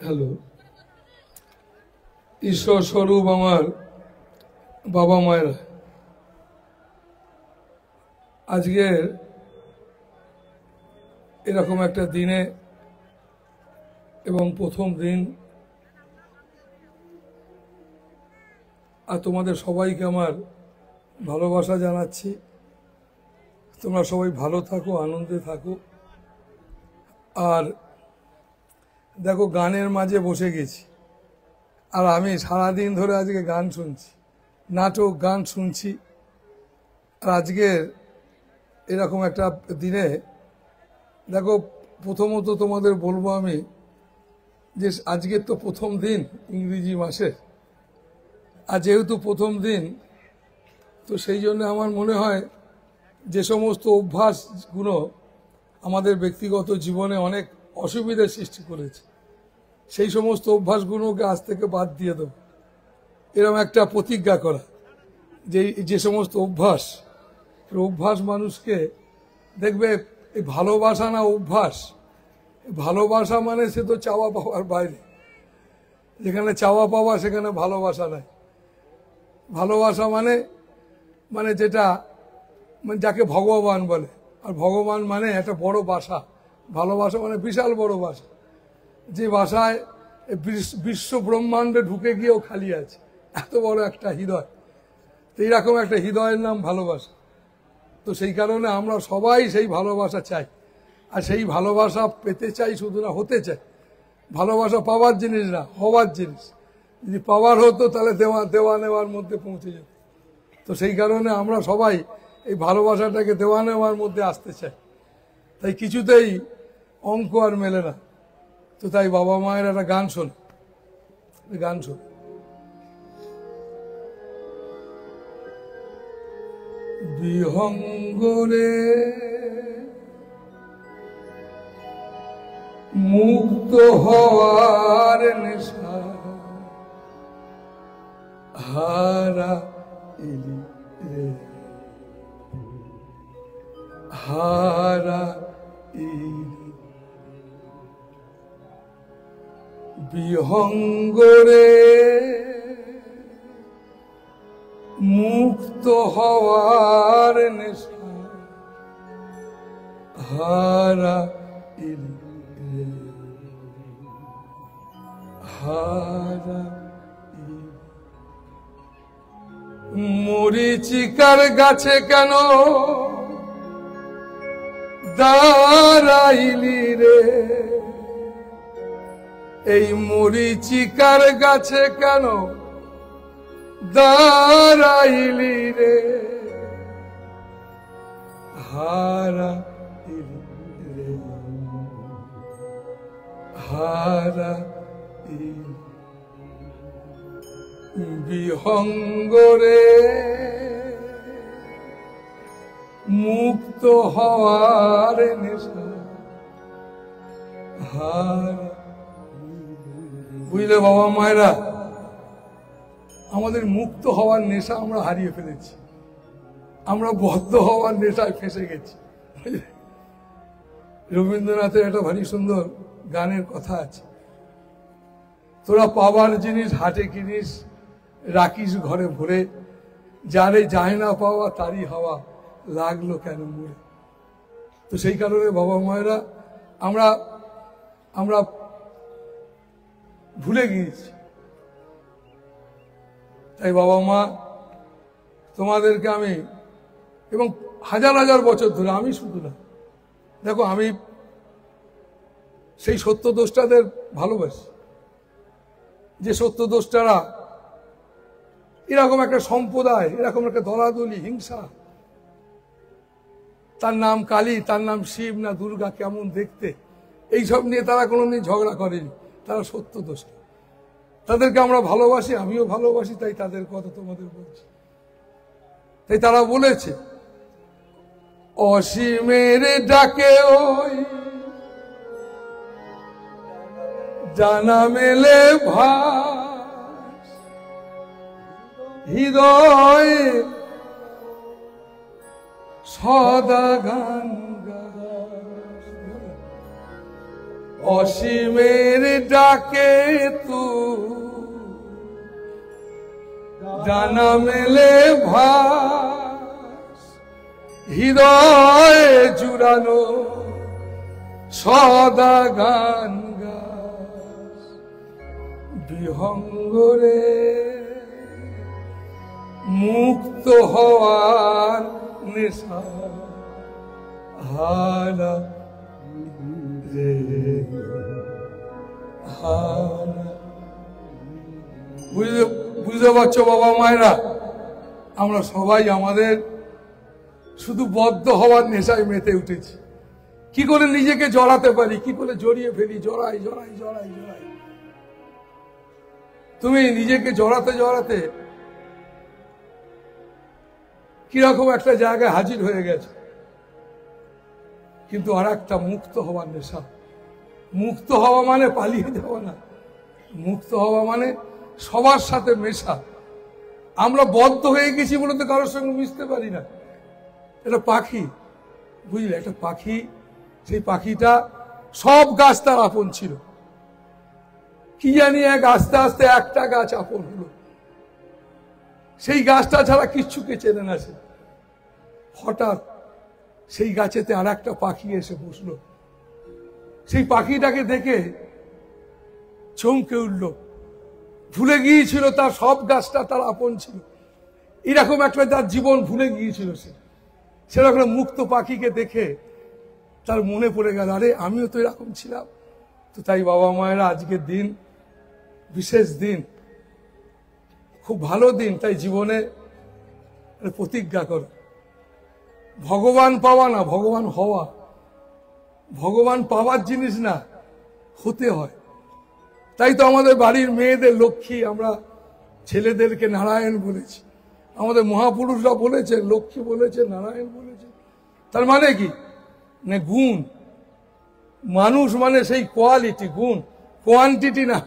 Hello, ঈশ্বর স্বরূপ আমার বাবা মায়েরা, আজকের এরকম একটা দিনে এবং প্রথম দিন, আর তোমাদের সবাইকে আমার ভালোবাসা জানাচ্ছি। তোমরা সবাই ভালো থাকো, আনন্দে থাকো। আর দেখো, গানের মাঝে বসে গেছি, আর আমি সারাদিন ধরে আজকে গান শুনছি, নাটক গান শুনছি। আর আজকের এরকম একটা দিনে দেখো, প্রথমত তোমাদের বলবো আমি যে আজকের তো প্রথম দিন ইংরেজি মাসের, আর যেহেতু প্রথম দিন, তো সেই জন্য আমার মনে হয় যে সমস্ত অভ্যাসগুলো আমাদের ব্যক্তিগত জীবনে অনেক অসুবিধার সৃষ্টি করেছে, সেই সমস্ত অভ্যাসগুলোকে আজ থেকে বাদ দিয়ে দেবো। এরকম একটা প্রতিজ্ঞা করা যে সমস্ত অভ্যাস মানুষকে দেখবে, এই ভালোবাসা না অভ্যাস। ভালোবাসা মানে সে তো চাওয়া পাওয়ার বাইরে, যেখানে চাওয়া পাওয়া সেখানে ভালোবাসা নাই। ভালোবাসা মানে যেটা মানে যাকে ভগবান বলে, আর ভগবান মানে একটা বড় বাসা। ভালোবাসা মানে বিশাল বড় বাসা, যে বাসায় বিশ্ব ব্রহ্মাণ্ডে ঢুকে গিয়েও খালি আছে, এত বড় একটা হৃদয়। তো এইরকম একটা হৃদয়ের নাম ভালোবাসা। তো সেই কারণে আমরা সবাই সেই ভালোবাসা চাই, আর সেই ভালোবাসা পেতে চাই, শুধু না হতে চাই। ভালোবাসা পাওয়ার জিনিস না, হওয়ার জিনিস। যদি পাওয়ার হতো তাহলে দেওয়া নেওয়ার মধ্যে পৌঁছে যেত। তো সেই কারণে আমরা সবাই এই ভালোবাসাটাকে দেওয়া নেওয়ার মধ্যে আসতে চাই। তাই কিছুতেই অঙ্ক আর মেলে না। তো তাই বাবা মায়ের একটা গান শোন, বিহঙ্গরে মুক্ত হওয়ার নেশা হারা ইলি রে, হারা ইলি। বিহঙ্গরে মুক্ত হওয়ার নেশা হারা ইলি রে, হারা ইলি। মরিচিকার গাছে কেন দাঁড়াইলি রে, এই মরিচিকার গাছে কেন দাঁড়াইলি রে, হারা ইলি রে, হারা ইলি। বিহঙ্গরে মুক্ত হওয়ার নেশা হারা। বুঝলে বাবা মায়েরা, আমাদের মুক্ত হওয়ার নেশা আমরা হারিয়ে ফেলেছি, আমরা বদ্ধ হওয়ার নেশায় ফেঁসে গেছি। রবীন্দ্রনাথের একটা ভারী সুন্দর গানের কথা আছে, তোরা পাবার জিনিস হাটে কিনিস, রাখিস ঘরে ভরে, যারে যায় না পাওয়া তারই হওয়া লাগলো কেন মরে। তো সেই কারণে বাবা মায়েরা আমরা ভুলে গিয়েছি। তাই বাবা মা, তোমাদেরকে আমি, এবং হাজার হাজার বছর ধরে, আমি শুধু না, দেখো আমি সেই সত্যদ্রষ্টাদের ভালোবাসি, যে সত্যদ্রষ্টারা এরকম একটা সম্প্রদায়, এরকম একটা দলাদলি, হিংসা, তার নাম কালী, তার নাম শিব না দুর্গা, কেমন দেখতে, এইসব নিয়ে তারা কোনোদিন ঝগড়া করেনি। তারা সত্যদ্রষ্টা, তাদেরকে আমরা ভালোবাসি, আমিও ভালোবাসি, তাই তাদের কথা তোমাদের বলছি। তাই তারা বলেছে, অসীমের ডাকে ওই জানা মেলে ভাস, হৃদয় সদা গান গাস। অসীমের ডাকে তুই ডানা মেলে ভাস, হৃদয় জুড়ানো সদা গান গাস। বিহঙ্গরে মুক্ত হওয়ার নেশা হারা রে হারা। বুঝতে পারছো বাবা মায়েরা, আমরা সবাই আমাদের শুধু বদ্ধ হওয়ার নেশায় মেতে উঠেছি। কি করে নিজেকে জড়াতে পারি, কি করে জড়িয়ে ফেলি, জড়াই জড়াই জড়াই জড়াই। তুমি নিজেকে জড়াতে জড়াতে কিরকম একটা জায়গায় হাজির হয়ে গেছে। কিন্তু আর একটা মুক্ত হওয়ার নেশা। মুক্ত হওয়া মানে পালিয়ে যাওয়া না, মুক্ত হওয়া মানে সবার সাথে মেশা। আমরা বদ্ধ হয়ে গেছি বলে তো কারোর সঙ্গে মিশতে পারি না। এটা পাখি, বুঝলে, একটা পাখি, সেই পাখিটা সব গাছ তার আপন ছিল। কি জানি এক আস্তে আস্তে একটা গাছ আপন হলো, সেই গাছটা ছাড়া কিচ্ছুকে চেনে না সে। হঠাৎ সেই গাছেতে আর একটা পাখি এসে বসলো। সেই পাখিটাকে দেখে চমকে উঠল, ভুলে গিয়েছিল তার সব গাছটা তার আপন ছিল। এরকম একটা তার জীবন ভুলে গিয়েছিল সে। সেরকম মুক্ত পাখিকে দেখে তার মনে পড়ে গেল, আরে আমিও তো এরকম ছিলাম। তো তাই বাবা মায়েরা, আজকের দিন বিশেষ দিন, খুব ভালো দিন। তাই জীবনে প্রতিজ্ঞা করো, ভগবান পাওয়া না, ভগবান হওয়া। ভগবান পাওয়ার জিনিস না, হতে হয়। তাই তো আমাদের বাড়ির মেয়েদের লক্ষ্মী, আমরা ছেলেদেরকে নারায়ণ বলেছি। আমাদের মহাপুরুষরা বলেছে লক্ষ্মী বলেছে, নারায়ণ বলেছে। তার মানে কি না, গুণ। মানুষ মানে সেই কোয়ালিটি, গুণ, কোয়ান্টিটি না,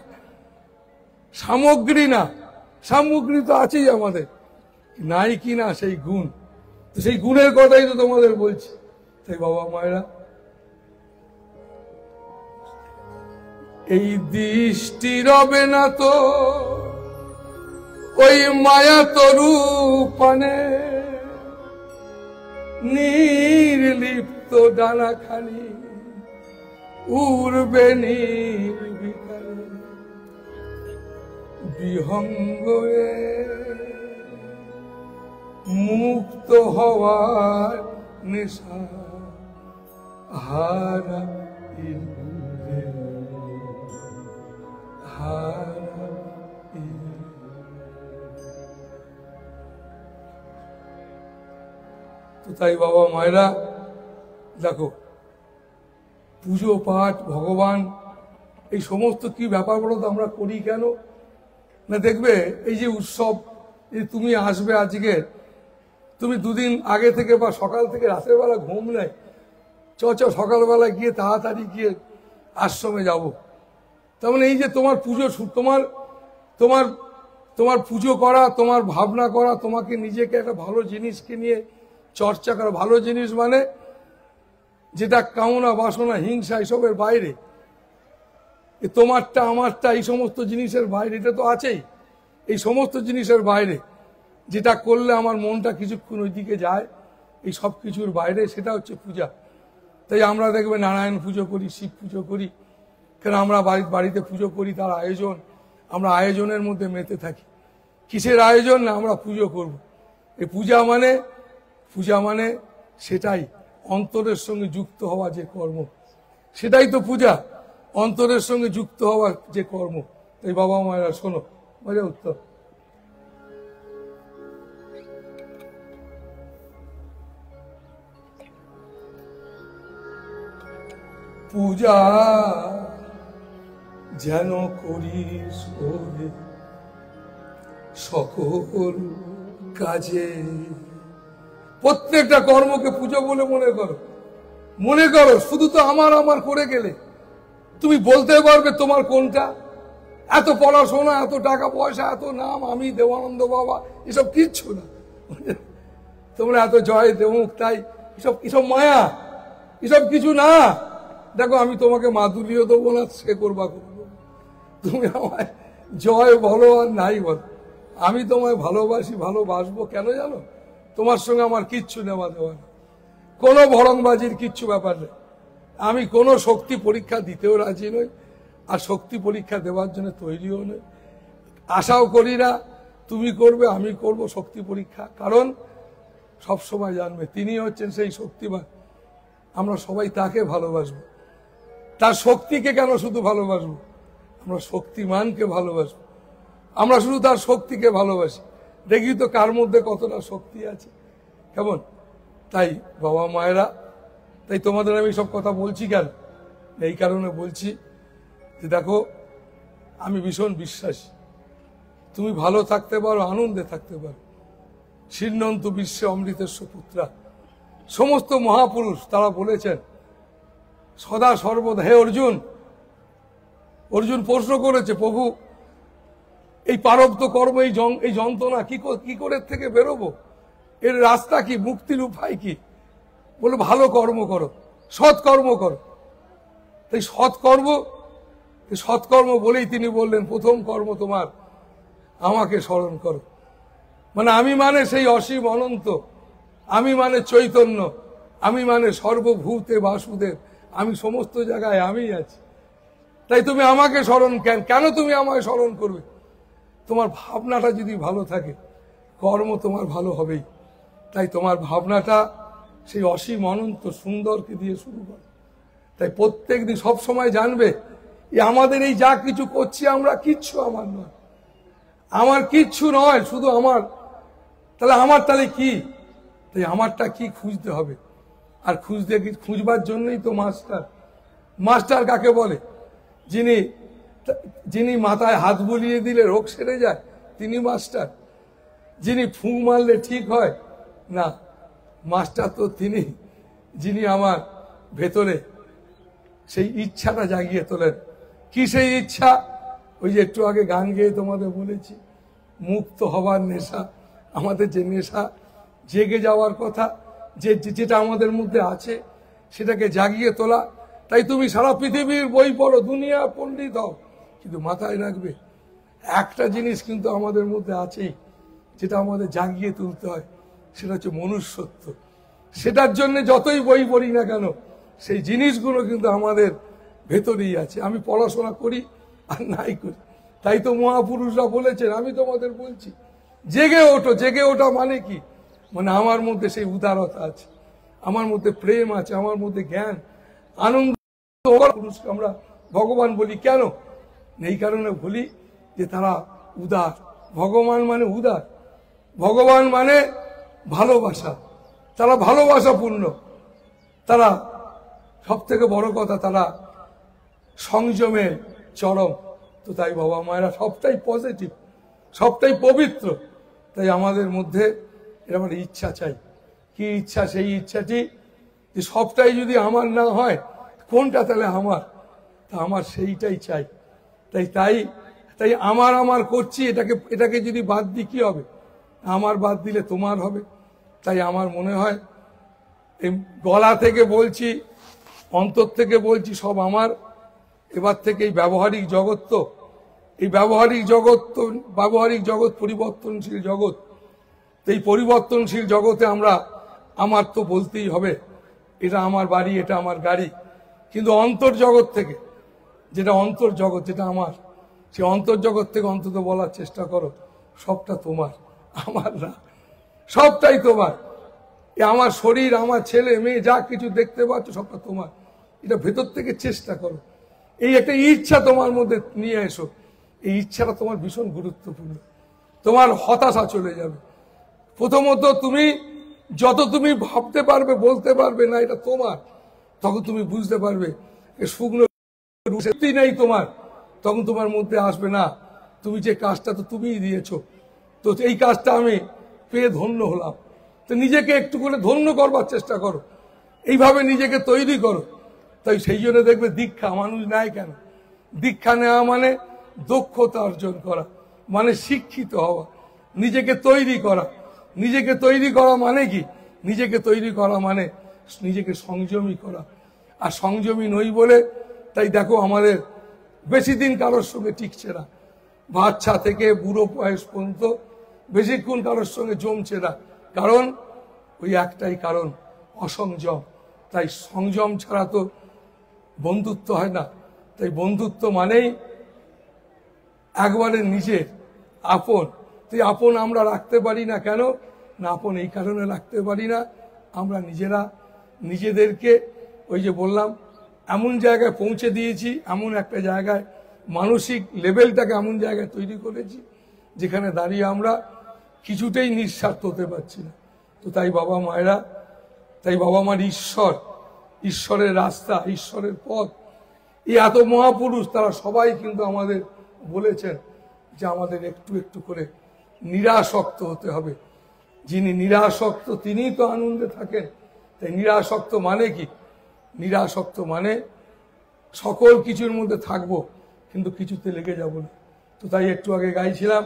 সামগ্রী না। সামগ্রী তো আছেই আমাদের, নাই কি না সেই গুণ। তো সেই গুণের কথাই তো তোমাদের বলছি। তাই বাবা মায়েরা, এই দৃষ্টি রবে না তো ওই মায়া তরু পানে, নির্লিপ্ত ডানাখানি উড়বে নির্বিকারে। বিহঙ্গরে মুক্ত হওয়ার নেশা হারা হারা। তো তাই বাবা মায়েরা দেখো, পুজো পাঠ, ভগবান, এই সমস্ত কি ব্যাপার বলো তো আমরা করি কেন না? দেখবে এই যে উৎসব, তুমি আসবে আজকে, তুমি দুদিন আগে থেকে বা সকাল থেকে রাতের বেলা ঘুম নেই, সকালবেলা গিয়ে তাড়াতাড়ি গিয়ে আশ্রমে যাব। তার মানে এই যে তোমার পুজো, তোমার তোমার তোমার পুজো করা, তোমার ভাবনা করা, তোমাকে নিজেকে একটা ভালো জিনিসকে নিয়ে চর্চা করা। ভালো জিনিস মানে যেটা কামনা বাসনা হিংসা এসবের বাইরে, তোমারটা আমারটা এই সমস্ত জিনিসের বাইরে, এটা তো আছেই। এই সমস্ত জিনিসের বাইরে যেটা করলে আমার মনটা কিছুক্ষণ ওইদিকে যায়, এই সব কিছুর বাইরে, সেটা হচ্ছে পূজা। তাই আমরা দেখবে নারায়ণ পুজো করি, শিব পুজো করি, কেন আমরা বাড়িতে পুজো করি, তার আয়োজন, আমরা আয়োজনের মধ্যে মেতে থাকি। কিসের আয়োজন না, আমরা পুজো করব। এই পূজা মানে সেটাই, অন্তরের সঙ্গে যুক্ত হওয়া যে কর্ম, সেটাই তো পূজা, অন্তরের সঙ্গে যুক্ত হওয়ার যে কর্ম। তাই বাবা মায়েরা শোনো, মজা উত্তর। পূজা যেন করিস সকল কাজে, প্রত্যেকটা কর্মকে পুজো বলে মনে করো। শুধু তো আমার আমার করে গেলে তুমি বলতে পারবে তোমার কোনটা? এত পড়াশোনা, এত টাকা পয়সা, এত নাম, আমি দেবানন্দ বাবা, এসব কিচ্ছু না। তোমরা এত জয় দেবুক, তাই এসব এসব মায়া, এসব কিছু না। দেখো আমি তোমাকে মাধুরীও দেবো না, সে করবা করবো, তুমি আমায় জয় বলো আর নাই বলো, আমি তোমায় ভালোবাসি, ভালোবাসবো কেন জানো? তোমার সঙ্গে আমার কিচ্ছু নেওয়া দেওয়া নেই, কোনো ভরংবাজির কিচ্ছু ব্যাপার নেই। আমি কোনো শক্তি পরীক্ষা দিতেও রাজি নই, আর শক্তি পরীক্ষা দেওয়ার জন্য তৈরিও নই, আশাও করি না। তুমি করবে, আমি করব শক্তি পরীক্ষা, কারণ সব সময় জানবে তিনি হচ্ছেন সেই শক্তিমান। আমরা সবাই তাকে ভালোবাসবো, তার শক্তিকে কেন শুধু ভালোবাসবো, আমরা শক্তিমানকে ভালোবাসবো। আমরা শুধু তার শক্তিকে ভালোবাসি, দেখি তো কার মধ্যে কতটা শক্তি আছে, কেমন? তাই বাবা মায়েরা, তাই তোমাদের আমি সব কথা বলছি কেন? এই কারণে বলছি যে দেখো, আমি ভীষণ বিশ্বাসী তুমি ভালো থাকতে পারো, আনন্দে থাকতে পারো। ছিন্নন্তু বিশ্বে অমৃতেস্ব পুত্রা, সমস্ত মহাপুরুষ তারা বলেছেন সদা সর্বদা। হে অর্জুন, অর্জুন প্রশ্ন করেছে, প্রভু এই প্রারব্ধ কর্ম, এই যন্ত্রণা কি করে থেকে বেরোবো, এর রাস্তা কি, মুক্তির উপায় কি? বলে ভালো কর্ম করো, সৎকর্ম করো। তাই সৎকর্ম বলেই তিনি বললেন প্রথম কর্ম তোমার আমাকে স্মরণ করো। মানে আমি মানে সেই অসীম অনন্ত, আমি মানে চৈতন্য, আমি মানে সর্বভূতে বাসুদেব, আমি সমস্ত জায়গায় আমিই আছি। তাই তুমি আমাকে স্মরণ কেন তুমি আমাকে স্মরণ করবে? তোমার ভাবনাটা যদি ভালো থাকে, কর্ম তোমার ভালো হবেই। তাই তোমার ভাবনাটা সেই অসীম অনন্ত সুন্দরকে দিয়ে শুরু করো। তাই প্রত্যেক দিন সবসময় জানবে আমাদের এই যা কিছু করছি আমরা, কিচ্ছু আমার নয়, আমার কিচ্ছু নয়, শুধু আমার। তাহলে কি? তাই আমারটা কি খুঁজতে হবে, আর খুঁজবার জন্যই তো মাস্টার। মাস্টার কাকে বলে? যিনি মাথায় হাত বুলিয়ে দিলে রোগ সেরে যায়, তিনি মাস্টার। যিনি ফুঁ মারলে ঠিক হয় না, মাস্টার তো তিনি, যিনি আমার ভেতরে সেই ইচ্ছাটা জাগিয়ে তোলেন। কি সেই ইচ্ছা? ওই যে একটু আগে গান গেয়ে তোমাদের বলেছি, মুক্ত হবার নেশা, আমাদের যে নেশা, জেগে যাওয়ার কথা, যেটা আমাদের মধ্যে আছে সেটাকে জাগিয়ে তোলা। তাই তুমি সারা পৃথিবীর বই পড়ো, দুনিয়া পণ্ডিত হও, কিন্তু মাথায় রাখবে একটা জিনিস কিন্তু আমাদের মধ্যে আছেই, যেটা আমাদের জাগিয়ে তুলতে হয়, সেটা হচ্ছে মনুষ্যত্ব। সেটার জন্য যতই বই পড়ি না কেন, সেই জিনিসগুলো কিন্তু আমাদের ভেতরেই আছে। আমি পড়াশোনা করি আর নাই করি, তাই তো মহাপুরুষরা বলেছেন, আমি তোমাদের বলছি জেগে ওঠো। জেগে ওঠা মানে কি? মানে আমার মধ্যে সেই উদারতা আছে, আমার মধ্যে প্রেম আছে, আমার মধ্যে জ্ঞান, আনন্দ। পুরুষকে আমরা ভগবান বলি কেন? এই কারণে বলি যে তারা উদার। ভগবান মানে উদার, ভগবান মানে ভালোবাসা, তারা ভালোবাসাপূর্ণ। তারা সব থেকে বড় কথা, তারা সংযমে চরম। তো তাই বাবা মায়েরা সবটাই পজিটিভ, সবটাই পবিত্র। তাই আমাদের মধ্যে এরকম ইচ্ছা চাই। কি ইচ্ছা? সেই ইচ্ছাটি যে সবটাই যদি আমার না হয়, কোনটা তাহলে আমার? তা আমার সেইটাই চাই। তাই আমার করছি, এটাকে যদি বাদ দিই কি হবে? আমার বাদ দিলে তোমার হবে। তাই আমার মনে হয় এই গলা থেকে বলছি, অন্তর থেকে বলছি, সব আমার। এবার থেকে এই ব্যবহারিক জগৎ, তো এই ব্যবহারিক জগৎ পরিবর্তনশীল জগৎ। এই পরিবর্তনশীল জগতে আমার তো বলতেই হবে, এটা আমার বাড়ি, এটা আমার গাড়ি। কিন্তু অন্তর্জগৎ থেকে, যেটা অন্তর্জগৎ, যেটা আমার, সেই অন্তর্জগৎ থেকে অন্তত বলার চেষ্টা করো সবটা তোমার, আমার না, সবটাই তোমার। আমার শরীর, আমার ছেলে মেয়ে যা কিছু দেখতে পাচ্ছ, সবটা তোমার। এটা ভেতর থেকে চেষ্টা করো। এই একটা ইচ্ছা তোমার মধ্যে নিয়ে এসো। এই ইচ্ছাটা তোমার ভীষণ গুরুত্বপূর্ণ। তোমার হতাশা চলে যাবে। প্রথমত যত তুমি ভাবতে পারবে, বলতে পারবে না এটা তোমার, তখন তুমি বুঝতে পারবে শুকনো সত্যি নেই তোমার। তখন তোমার মধ্যে আসবে না, তুমি যে কাজটা তো তুমিই দিয়েছো, তো এই কাজটা আমি পেয়ে ধন্য হলাম। তো নিজেকে একটু করে ধন্য করবার চেষ্টা করো, এইভাবে নিজেকে তৈরি করো। তাই সেই জন্য দেখবে দীক্ষা মানুষ নেয় কেন? দীক্ষা নেওয়া মানে দক্ষতা অর্জন করা, মানে শিক্ষিত হওয়া, নিজেকে তৈরি করা। নিজেকে তৈরি করা মানে কি? নিজেকে তৈরি করা মানে নিজেকে সংযমী করা। আর সংযমী নই বলে তাই দেখো আমাদের বেশি দিন কারোর সঙ্গে টিকছে না, বাচ্চা থেকে বুড়ো বয়স পর্যন্ত বেশিক্ষণ কারোর সঙ্গে জমছে না, কারণ ওই একটাই কারণ, অসংযম। তাই সংযম ছাড়া তো বন্ধুত্ব হয় না। তাই বন্ধুত্ব মানেই একবারে নিজের আপন। তুই আপন আমরা রাখতে পারি না, কেন না আপন এই কারণে রাখতে পারি না, আমরা নিজেরা নিজেদেরকে ওই যে বললাম এমন জায়গায় পৌঁছে দিয়েছি, এমন একটা জায়গায় মানসিক লেভেলটাকে এমন জায়গায় তৈরি করেছি যেখানে দাঁড়িয়ে আমরা কিছুতেই নিঃস্বার্থ হতে পারছি না। তো তাই বাবা মায়েরা, তাই বাবা মার ঈশ্বরের রাস্তা, ঈশ্বরের পথ, এই এত মহাপুরুষ তারা সবাই কিন্তু আমাদের বলেছেন যে আমাদের একটু একটু করে নিরাসক্ত হতে হবে। যিনি নিরাসক্ত তিনিই তো আনন্দে থাকেন। তাই নিরাসক্ত মানে কি? নিরাসক্ত মানে সকল কিছুর মধ্যে থাকবো কিন্তু কিছুতে লেগে যাব না। তো তাই একটু আগে গাইছিলাম,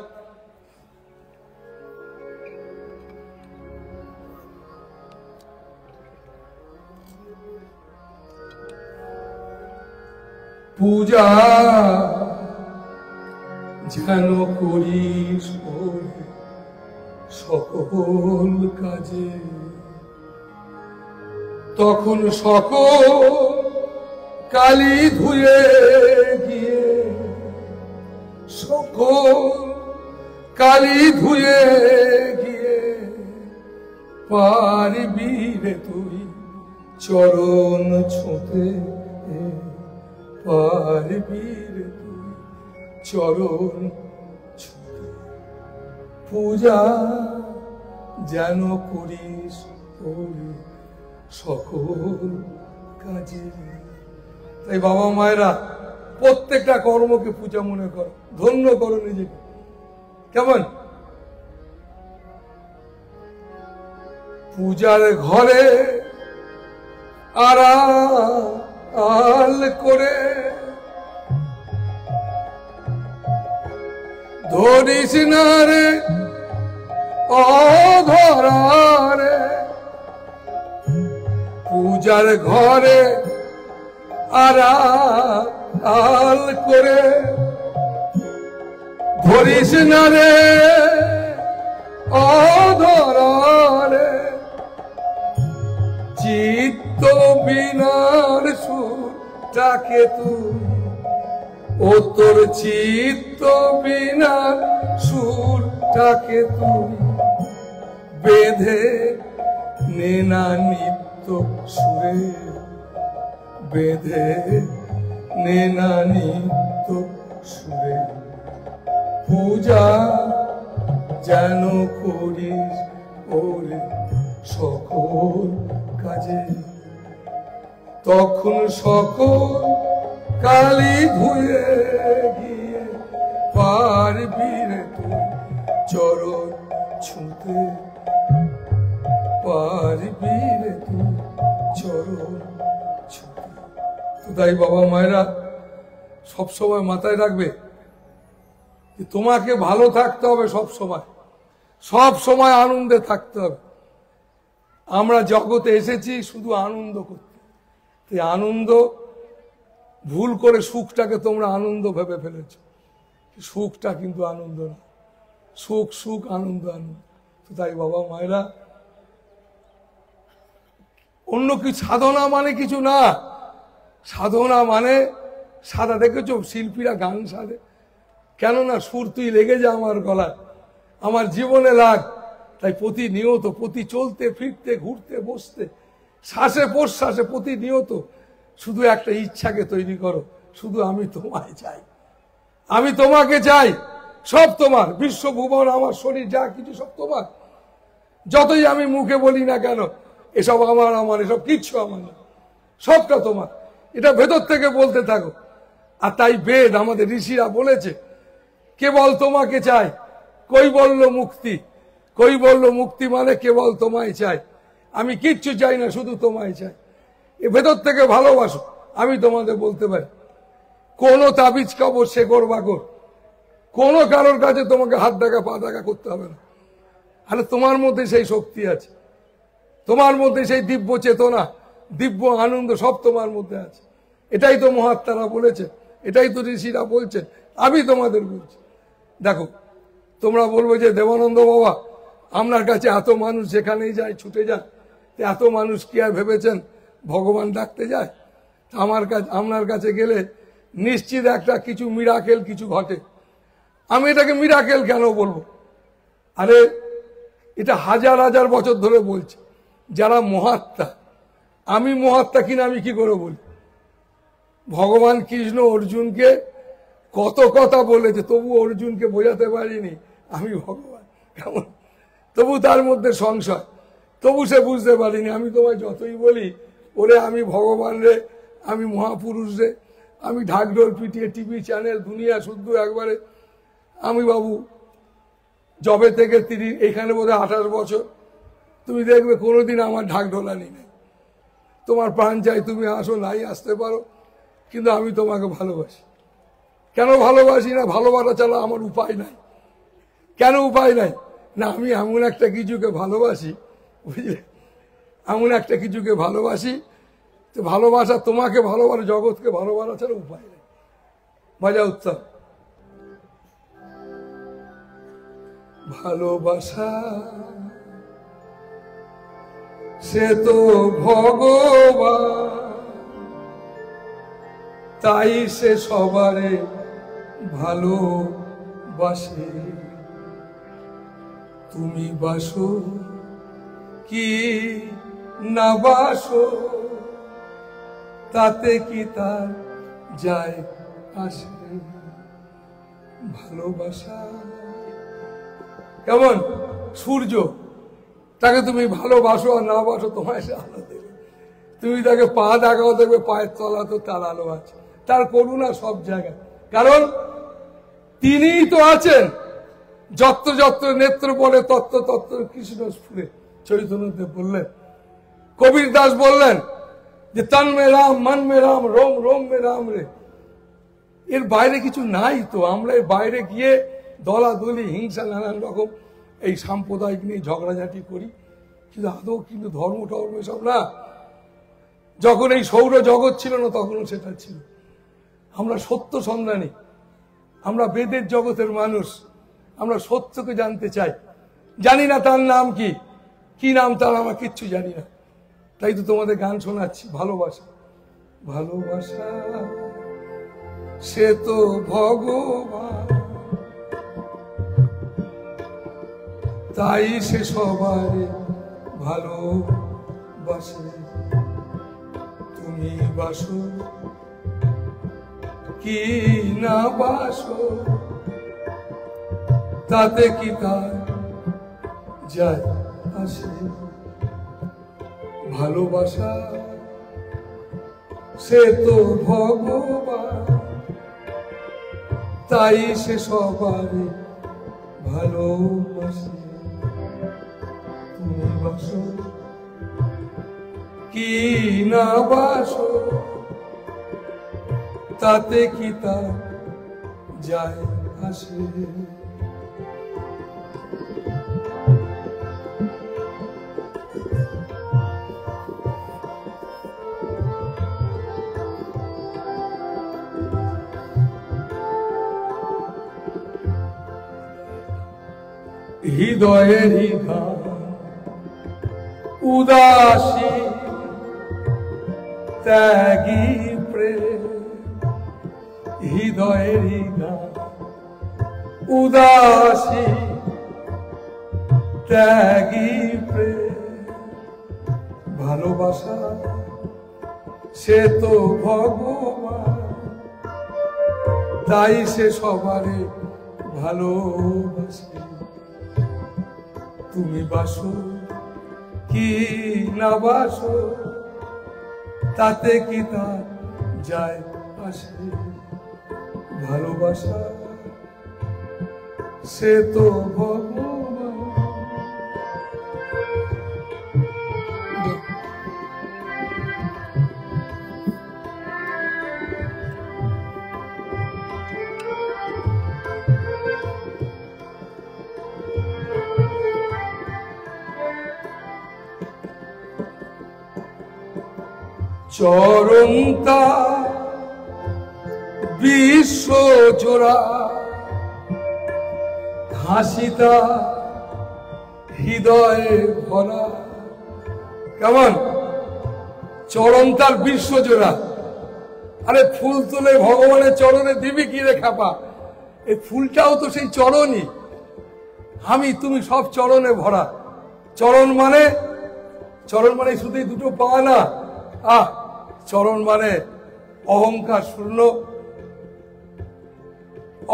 পূজা যেন করিস সকল কাজে, তখন সকল কালি ধুয়ে গিয়ে, সকল কালি ধুয়ে গিয়ে পারবি রে তুই চরণ ছুঁতে, পারবি রে তুই চরণ ছুঁতে। পূজা যেন করিস সকল কাজে। তাই বাবা মায়েরা প্রত্যেকটা কর্মকে পূজা মনে করো, ধন্য করো নিজেকে। কেমন? পূজার ঘরে আড়াল করে ধরিস না রে অধরারে, পূজার ঘরে আড়াল করে ধরিস না রে অধরারে, চিত্ত বিনার সুরটাকে তুই, ও তোর চিত্ত বিনার সুরটাকে তুই বেঁধে নে না নিত্য সুরে, বেঁধে নে না নিত্য সুরে। পূজা যেন করিস ওরে সকল কাজে, তখন সকল কালি ধুয়ে গিয়ে পারবি রে তুই চরণ ছুঁতে, পারবি রে তুই চরণ ছুঁতে। তো তাই বাবা মায়েরা সবসময় মাথায় রাখবে যে তোমাকে ভালো থাকতে হবে, সব সময় আনন্দে থাকতে হবে। আমরা জগতে এসেছি শুধু আনন্দ করতে, এই আনন্দ ভুল করে সুখটাকে তোমরা আনন্দ ভেবে ফেলেছ। সুখটা কিন্তু আনন্দ না, সুখ আনন্দ। তো তাই বাবা মায়েরা অন্য কি সাধনা মানে কিছু না, সাধনা মানে সাদা। দেখেছো শিল্পীরা গান সাধে কেন না? সুর তুই লেগে যা আমার গলায়, আমার জীবনে লাগ। তাই প্রতিনিয়ত, প্রতি চলতে ফিরতে ঘুরতে বসতে শ্বাসে প্রশ্বাসে প্রতিনিয়ত শুধু একটা ইচ্ছাকে তৈরি করো, শুধু আমি তোমায় চাই, আমি তোমাকে চাই। সব তোমার, বিশ্বভুবন আমার শরীর যা কিছু সব তোমার। যতই আমি মুখে বলি না কেন এসব আমার, এসব কিচ্ছু আমার না, সবটা তোমার। এটা ভেতর থেকে বলতে থাকো। আর তাই বেদ, আমাদের ঋষিরা বলেছে কেবল তোমাকে চাই। কই বলল মুক্তি, কই বলল মুক্তি মানে কেবল তোমায় চাই, আমি কিচ্ছু চাই না, শুধু তোমায় চাই। এ ভেতর থেকে ভালোবাসো। আমি তোমাদের বলতে পারি কোন তাবিজ কবর শেকড় বাকর, কোন কারোর কাছে তোমাকে হাত দেখা পা দেখা করতে হবে না। আরে তোমার মধ্যে সেই শক্তি আছে, তোমার মধ্যে সেই দিব্য চেতনা, দিব্য আনন্দ সব তোমার মধ্যে আছে। এটাই তো মহাত্মারা বলেছে, এটাই তো ঋষিরা বলছেন, আমি তোমাদের বলছি। দেখো, তোমরা বলবো যে দেবানন্দ বাবা আপনার কাছে এত মানুষ যেখানেই যায় ছুটে যায়, এত মানুষ কি আর ভেবেছেন ভগবান ডাকতে যায়? আপনার কাছে গেলে নিশ্চিত একটা কিছু মিরাকেল কিছু ঘটে। আমি এটাকে মিরাকেল কেন বলবো? আরে এটা হাজার হাজার বছর ধরে বলছে যারা মহাত্মা। আমি মহাত্মা কিনা আমি কি করে বলি? ভগবান কৃষ্ণ অর্জুনকে কত কথা বলেছে, তবু অর্জুনকে বোঝাতে পারিনি আমি ভগবান কেমন। তবু তার মধ্যে সংশয়, তবু সে বুঝতে পারিনি। আমি তোমায় যতই বলি ওরে আমি ভগবান রে, আমি মহাপুরুষ রে, আমি ঢাকঢোল পিটিয়ে টিভি চ্যানেল দুনিয়া শুদ্ধ একবারে। আমি বাবু জবে থেকে এখানে বোধহয় 28 বছর, তুমি দেখবে কোনোদিন আমার ঢাকঢোলানি নেই। তোমার প্রাণ চাই তুমি আসো, নাই আসতে পারো, কিন্তু আমি তোমাকে ভালোবাসি। কেন ভালোবাসি না? ভালোবাসা ছাড়া আমার উপায় নাই। কেন উপায় নাই? না, আমি এমন একটা কিছুকে ভালোবাসি, বুঝলে, এমন একটা কিছুকে ভালোবাসি, তো ভালোবাসা তোমাকে ভালোবাসা, জগৎকে ভালোবাসা ছাড়া উপায় নেই। বাজা উত্তম। ভালোবাসা সে তো ভগবান, তাই সে সবারে ভালোবাসে। তুমি বাসো কি না বাসো, তাতে কি তার যায় আসে। ভালোবাসা কেমন সূর্য, তাকে তুমি ভালোবাসো আর না বাসো তোমায় সে আলো দেবে। তুমি তাকে পা দেখাও, দেখবে পায়ের তলা তো তার আলো আছে, তার করুণা সব জায়গায়। কারণ তিনিই তো আছেন। যত্র যত্র নেত্র বলে তত্ত্ব তত্ত্ব কৃষ্ণ স্ফুরে, চৈতন্যদেব বললেন। কবির দাস বললেন যে তন মে রাম, মন মে রাম, রোম রোম মে রাম রে। এর বাইরে কিছু নাই তো। আমরা এর বাইরে গিয়ে দলাদলি, হিংসা, নানান রকম এই সাম্প্রদায়িক নিয়ে ঝগড়াঝাটি করি, কিন্তু আদৌ কিন্তু ধর্ম টর্ম এসব না। যখন এই সৌর জগৎ ছিল না তখনও সেটা ছিল। আমরা সত্য সন্ধানী, আমরা বেদের জগতের মানুষ, আমরা সত্যকে জানতে চাই। জানি না তার নাম কি, কি নাম তার আমরা কিচ্ছু জানি না। তাই তো তোমাদের গান শোনাচ্ছি। ভালোবাসা, ভালোবাসা সে তো ভগবান, তাই সে সবারে ভালোবাসে। তুমি বাসো কি না বাসো, তাতে কি তার যায় আসে। ভালোবাসা সে তো ভগবান, তাই সে সবারে ভালোবাসে। তুমি বাসো কি না বাসো, তাতে কি তার যায় আসে। হৃদয়েরই গান উদাসী ত্যাগী প্রেম, হৃদয়েরই গান উদাসী ত্যাগী প্রেম। ভালোবাসা সে তো ভগবান, তাই সে সবারে ভালোবাসে। তুমি বাসো কি না বাসো, তাতে কি তার যায় আসে। ভালোবাসা সে তো ভগবান। চরণতা বিশ্ব জোড়া হাসিতা হৃদয়ে ভরা। কেমন? চরণ তার বিশ্ব জোড়া। আরে ফুল তুলে ভগবানের চরণে দিবি কি রে খাপা? এই ফুলটাও তো সেই চরণই। আমি তুমি সব চরণে ভরা। চরণ মানে শুধুই দুটো পা না। চরণ মানে অহংকার শূন্য।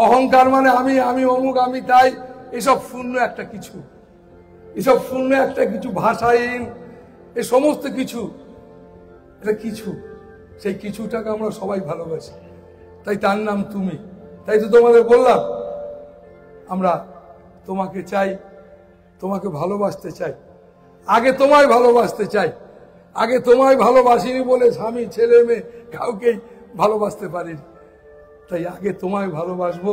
অহংকার মানে আমি অমুক, আমি তাই, এসব শূন্য একটা কিছু, এসব শূন্য একটা কিছু, ভাষাহীন এই সমস্ত কিছু। এটা কিছু, সেই কিছুটাকে আমরা সবাই ভালোবাসি, তাই তার নাম তুমি। তাই তো তোমাদের বললাম আমরা তোমাকে চাই, তোমাকে ভালোবাসতে চাই। আগে তোমায় ভালোবাসতে চাই। আগে তোমায় ভালোবাসিনি বলে স্বামী, ছেলে, মেয়ে কাউকেই ভালোবাসতে পারিনি। তাই আগে তোমায় ভালোবাসবো।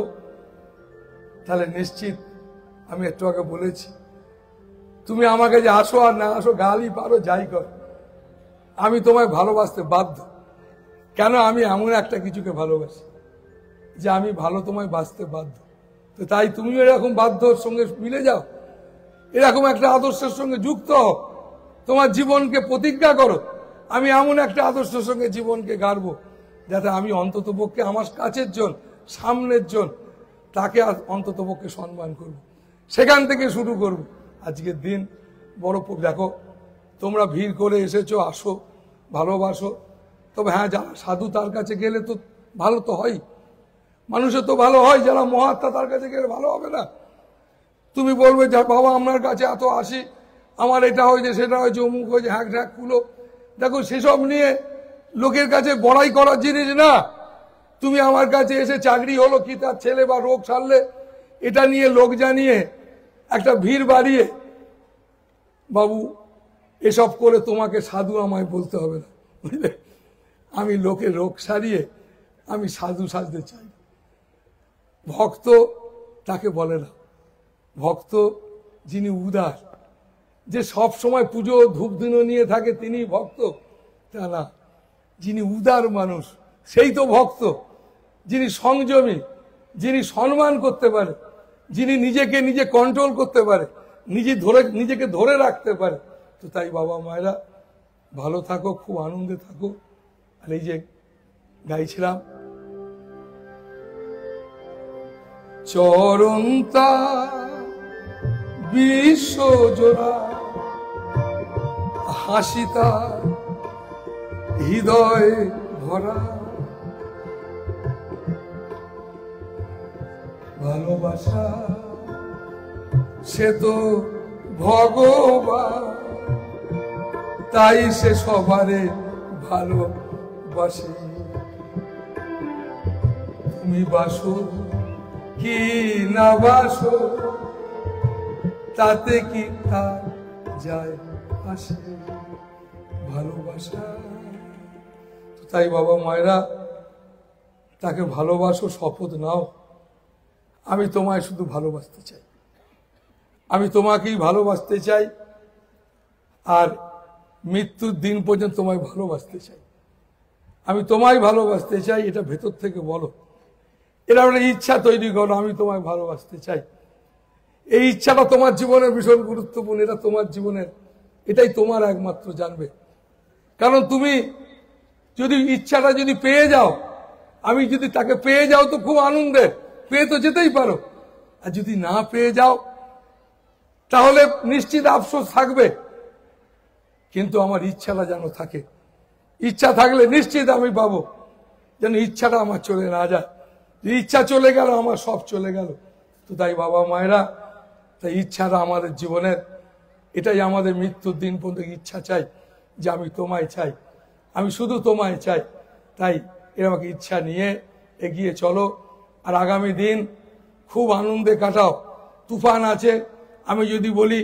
তাহলে নিশ্চিত, আমি একটু আগে বলেছি, তুমি আমাকে যে আসো আর না আসো, গালি পারো, যাই করো, আমি তোমায় ভালোবাসতে বাধ্য। কেন? আমি এমন একটা কিছুকে ভালোবাসি যে আমি ভালো তোমায় বাঁচতে বাধ্য। তো তাই তুমিও এরকম বাধ্যর সঙ্গে মিলে যাও, এরকম একটা আদর্শের সঙ্গে যুক্ত হও, তোমার জীবনকে প্রতিজ্ঞা করো, আমি এমন একটা আদর্শের সঙ্গে জীবনকে গাড়বো যাতে আমি অন্তত পক্ষে আমার কাছের জন, সামনের জন, তাকে অন্তত পক্ষে সম্মান করব। সেখান থেকে শুরু করব। আজকের দিন বড় দেখো, তোমরা ভিড় করে এসেছো, আসো, ভালোবাসো। তবে হ্যাঁ, যারা সাধু তার কাছে গেলে তো ভালো তো হয়, মানুষের তো ভালো হয়। যারা মহাত্মা তার কাছে গেলে ভালো হবে না? তুমি বলবে যে বাবা আমার কাছে এত আসি, আমার এটা হয়েছে, সেটা হয়েছে, অমুক হয়েছে, হ্যাক ঢ্যাক কুলো। দেখো, সেসব নিয়ে লোকের কাছে বড়াই করার জিনিস না। তুমি আমার কাছে এসে চাকরি হলো কি, তার ছেলে বা রোগ সারলে, এটা নিয়ে লোক জানিয়ে একটা ভিড় বাড়িয়ে, বাবু এসব করে তোমাকে সাধু আমায় বলতে হবে না, বুঝলে? আমি লোকের রোগ সারিয়ে আমি সাধু সাজতে চাই। ভক্ত তাকে বলে না। ভক্ত যিনি উদার, যে সব সময় পুজো ধূপধুনো নিয়ে থাকে, তিনি ভক্ত তা না। যিনি উদার মানুষ, সেই তো ভক্ত। যিনি সংযমী, যিনি সম্মান করতে পারে, যিনি নিজেকে নিজে কন্ট্রোল করতে পারে, নিজেকে ধরে রাখতে পারে। তো তাই বাবা মায়েরা ভালো থাকো, খুব আনন্দে থাকো। আর এই যে গাইছিলাম, চরণতা বিশ্ব জোড়া হাসিতা হৃদয় ভরা। ভালোবাসা সে তো ভগবান, তাই সে সবারে ভালোবাসে। তুমি বাসো কি না বাসো, তাতে কি তার যায় আসে? ভালোবাসা। তাই বাবা মায়েরা, তাকে ভালোবাসো, শপথ নাও, আমি তোমায় শুধু ভালোবাসতে চাই, আমি তোমাকেই ভালোবাসতে চাই, আর মৃত্যুর দিন পর্যন্ত তোমায় ভালোবাসতে চাই। আমি তোমায় ভালোবাসতে চাই, এটা ভেতর থেকে বলো। এটা একটা ইচ্ছা তৈরি করো, আমি তোমায় ভালোবাসতে চাই। এই ইচ্ছাটা তোমার জীবনের ভীষণ গুরুত্বপূর্ণ। এটা তোমার জীবনের, এটাই তোমার একমাত্র জানবে। কারণ তুমি যদি ইচ্ছাটা যদি পেয়ে যাও, আমি যদি তাকে পেয়ে যাও তো খুব আনন্দের, পেয়ে তো যেতেই পারো। আর যদি না পেয়ে যাও তাহলে নিশ্চিত আফসোস থাকবে। কিন্তু আমার ইচ্ছাটা যেন থাকে, ইচ্ছা থাকলে নিশ্চিত আমি পাবো। যেন ইচ্ছাটা আমার চলে না যায়। ইচ্ছা চলে গেল, আমার সব চলে গেল। তো তাই বাবা মায়েরা, তাই ইচ্ছাটা আমাদের জীবনের, এটাই আমাদের মৃত্যুর দিন পর্যন্ত ইচ্ছা চাই যে আমি তোমায় চাই, আমি শুধু তোমায় চাই। তাই এরকম ইচ্ছা নিয়ে এগিয়ে চলো। আর আগামী দিন খুব আনন্দে কাটাও। তুফান আছে, আমি যদি বলি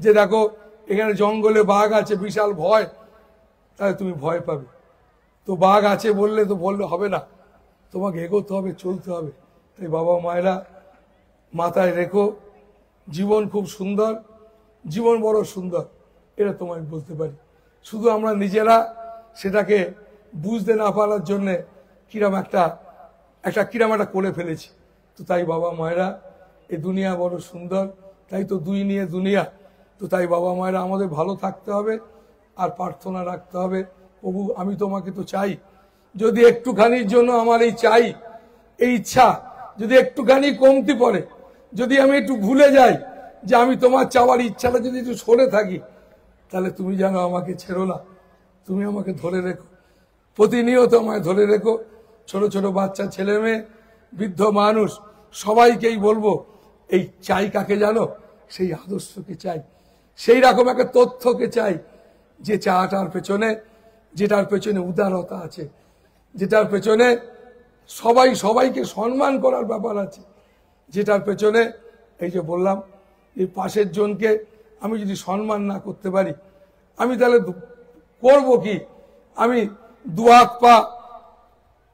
যে দেখো এখানে জঙ্গলে বাঘ আছে, বিশাল ভয়, তাহলে তুমি ভয় পাবে। তো বাঘ আছে বললে তো বললে হবে না, তোমাকে এগোতে হবে, চলতে হবে। তাই বাবা মায়েরা মাথায় রেখো, জীবন খুব সুন্দর, জীবন বড় সুন্দর, এটা তোমায় বলতে পারি। শুধু আমরা নিজেরা সেটাকে বুঝতে না পারার জন্যে কিরম একটা করে ফেলেছি। তো তাই বাবা মায়েরা, এই দুনিয়া বড় সুন্দর, তাই তো দুই নিয়ে দুনিয়া। তো তাই বাবা মায়েরা আমাদের ভালো থাকতে হবে আর প্রার্থনা রাখতে হবে, প্রভু আমি তোমাকে তো চাই, যদি একটুখানির জন্য আমার এই চাই, এই ইচ্ছা যদি একটুখানি কমতি পড়ে, যদি আমি একটু ভুলে যাই যে আমি তোমার চাওয়ার ইচ্ছাটা যদি একটু সরে থাকি, তাহলে তুমি যেন আমাকে ছেড়ো না, তুমি আমাকে ধরে রেখো, প্রতিনিয়ত আমায় ধরে রেখো। ছোট ছোট বাচ্চা, ছেলে মেয়ে, বৃদ্ধ মানুষ, সবাইকেই বলবো এই চাই কাকে জানো? সেই আদর্শকে চাই, সেই রকম একটা তথ্যকে চাই যে চাটার পেছনে, যেটার পেছনে উদারতা আছে, যেটার পেছনে সবাই সবাইকে সম্মান করার ব্যাপার আছে, যেটার পেছনে এই যে বললাম এই পাশের জনকে আমি যদি সম্মান না করতে পারি, আমি তাহলে করব কি? আমি দু হাত পা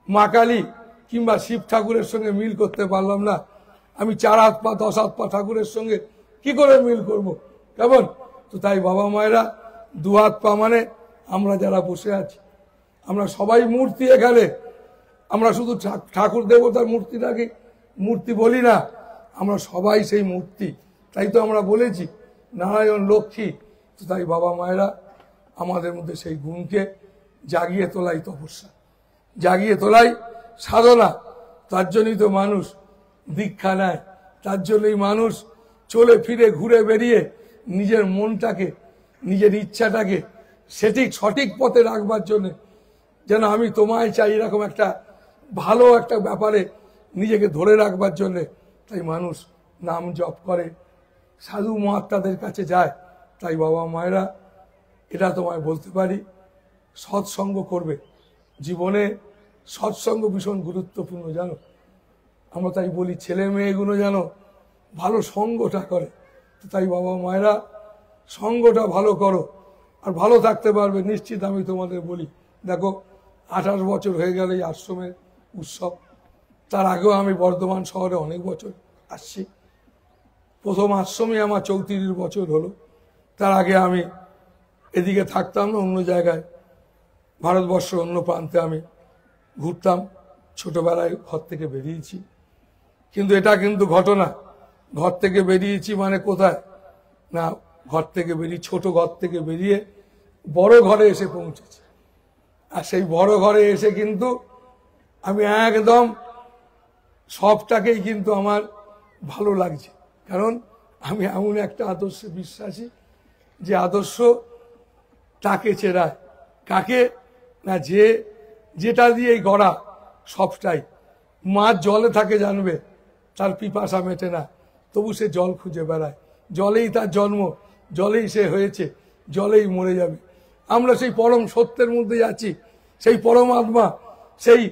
মা কালী কিংবা শিব ঠাকুরের সঙ্গে মিল করতে পারলাম না, আমি 4 হাত পা 10 হাত পা ঠাকুরের সঙ্গে কি করে মিল করব? কেমন? তো তাই বাবা মায়েরা, 2 হাত পা মানে আমরা যারা বসে আছি, আমরা সবাই মূর্তি। এখানে আমরা শুধু ঠাকুর দেবতার মূর্তিটাকে মূর্তি বলি না, আমরা সবাই সেই মূর্তি। তাই তো আমরা বলেছি নারায়ণ লক্ষ্মী। তো তাই বাবা মায়েরা আমাদের মধ্যে সেই গুণকে জাগিয়ে তোলাই তপস্যা, জাগিয়ে তোলাই সাধনা। তার জন্যই তো মানুষ দীক্ষা নেয়, তার জন্যই মানুষ চলে ফিরে ঘুরে বেরিয়ে নিজের মনটাকে, নিজের ইচ্ছাটাকে সঠিক পথে রাখবার জন্য, যেন আমি তোমায় চাই এরকম একটা ভালো একটা ব্যাপারে নিজেকে ধরে রাখবার জন্য। তাই মানুষ নাম জপ করে, সাধু মহাত্মাদের কাছে যায়। তাই বাবা মায়েরা এটা তোমায় বলতে পারি, সৎসঙ্গ করবে। জীবনে সৎসঙ্গ ভীষণ গুরুত্বপূর্ণ, জানো। আমরা তাই বলি ছেলে মেয়েগুলো যেন ভালো সঙ্গটা করে। তাই বাবা মায়েরা সঙ্গটা ভালো করো, আর ভালো থাকতে পারবে নিশ্চিত। আমি তোমাদের বলি, দেখো 28 বছর হয়ে গেল এই আশ্রমের উৎসব। তার আগেও আমি বর্ধমান শহরে অনেক বছর আসছি। প্রথম আশ্রমে আমার 34 বছর হলো। তার আগে আমি এদিকে থাকতাম না, অন্য জায়গায় ভারতবর্ষের অন্য প্রান্তে আমি ঘুরতাম। ছোটবেলায় ঘর থেকে বেরিয়েছি, কিন্তু এটা কিন্তু ঘটনা। ঘর থেকে বেরিয়েছি মানে কোথায় না, ঘর থেকে বেরিয়ে ছোট ঘর থেকে বেরিয়ে বড় ঘরে এসে পৌঁছেছি। আর সেই বড় ঘরে এসে কিন্তু আমি একদম সবটাকেই কিন্তু আমার ভালো লাগছে, কারণ আমি এমন একটা আদর্শে বিশ্বাসী যে আদর্শ তাকে চেরায়। কাকে না, যেটা দিয়ে গড়া সবটাই। মাছ জলে থাকে জানবে, তার পিপাসা মেটে না, তবু সে জল খুঁজে বেড়ায়। জলেই তার জন্ম, জলেই সে হয়েছে, জলেই মরে যাবে। আমরা সেই পরম সত্যের মধ্যে আছি, সেই পরমাত্মা, সেই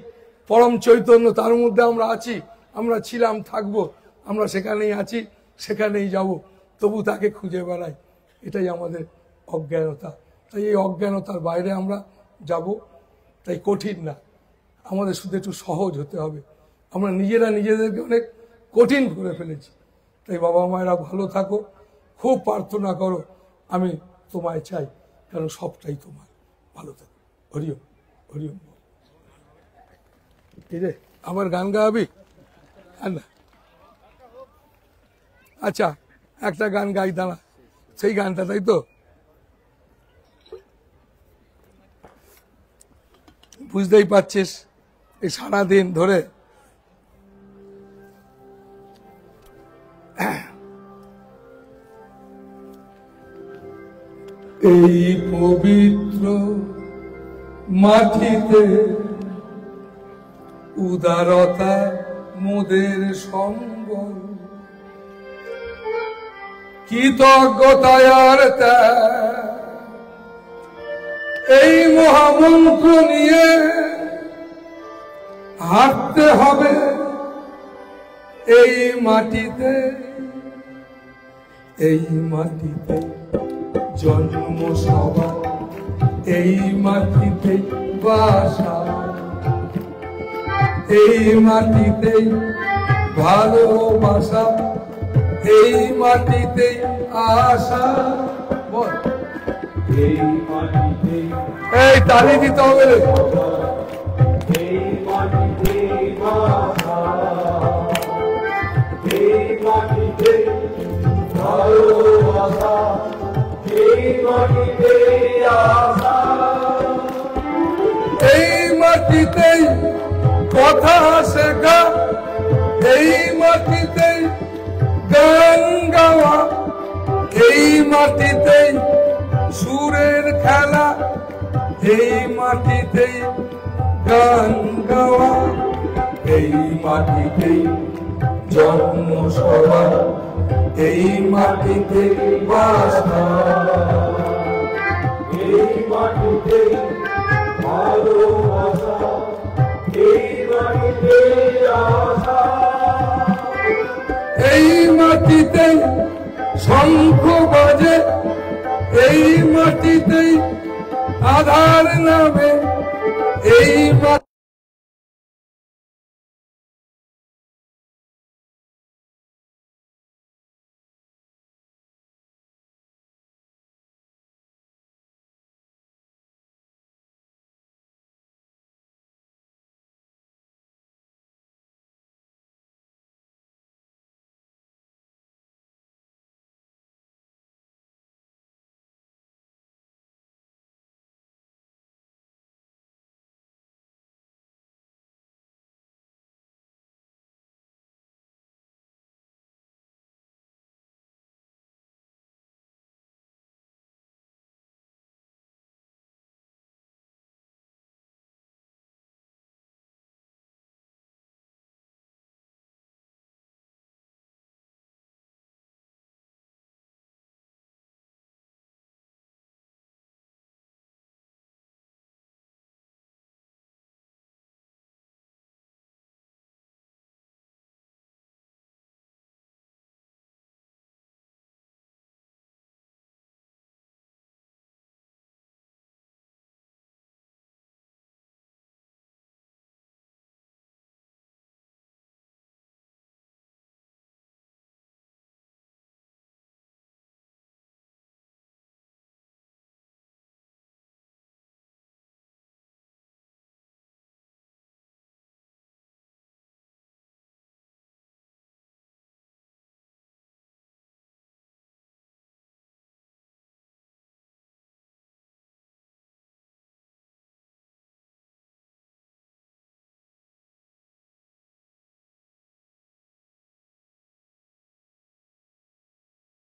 পরম চৈতন্য, তার মধ্যে আমরা আছি, আমরা ছিলাম, থাকবো, আমরা সেখানেই আছি, সেখানেই যাব, তবু তাকে খুঁজে বেড়াই। এটাই আমাদের অজ্ঞানতা। তাই এই অজ্ঞানতার বাইরে আমরা যাব। তাই কঠিন না, আমাদের শুধু একটু সহজ হতে হবে। আমরা নিজেরা নিজেদেরকে অনেক কঠিন করে ফেলেছি। তাই বাবা মায়েরা ভালো থাকো, খুব প্রার্থনা করো, আমি তোমায় চাই, কারণ সবটাই তোমার। ভালো থাকো। হরিওম, হরিওম। এই রে, আমার গান গাবি? না, আচ্ছা একটা গান গাই, দাঁড়া, সেই গানটা, তাই তো? বুঝতেই পারছিস এই সারাদিন ধরে এই পবিত্র মাটিতে উদারতা মোদের সম্বল, কৃতজ্ঞতায় আর এই মহামন্ত্র নিয়ে হাঁটতে হবে এই মাটিতে। এই মাটিতে জন্ম সবার, এই মাটিতে বাসা, এই মাটিতে ভালোবাসা, এই মাটিতে আশা। এই মাটিতে এই তালি দিতে হবে রে। এই মাটিতেই কথা শেখা, এই মাটিতেই গান গাওয়া, এই মাটিতেই সুরের খেলা, এই মাটিতেই গান গাওয়া, এই মাটিতেই জন্ম সভা, এই মাটিতে বাসা, এই মাটিতে ভালোবাসা, এই মাটিতে আশা, এই মাটিতে শঙ্খ বাজে, এই মাটিতেই আধার নামে, এই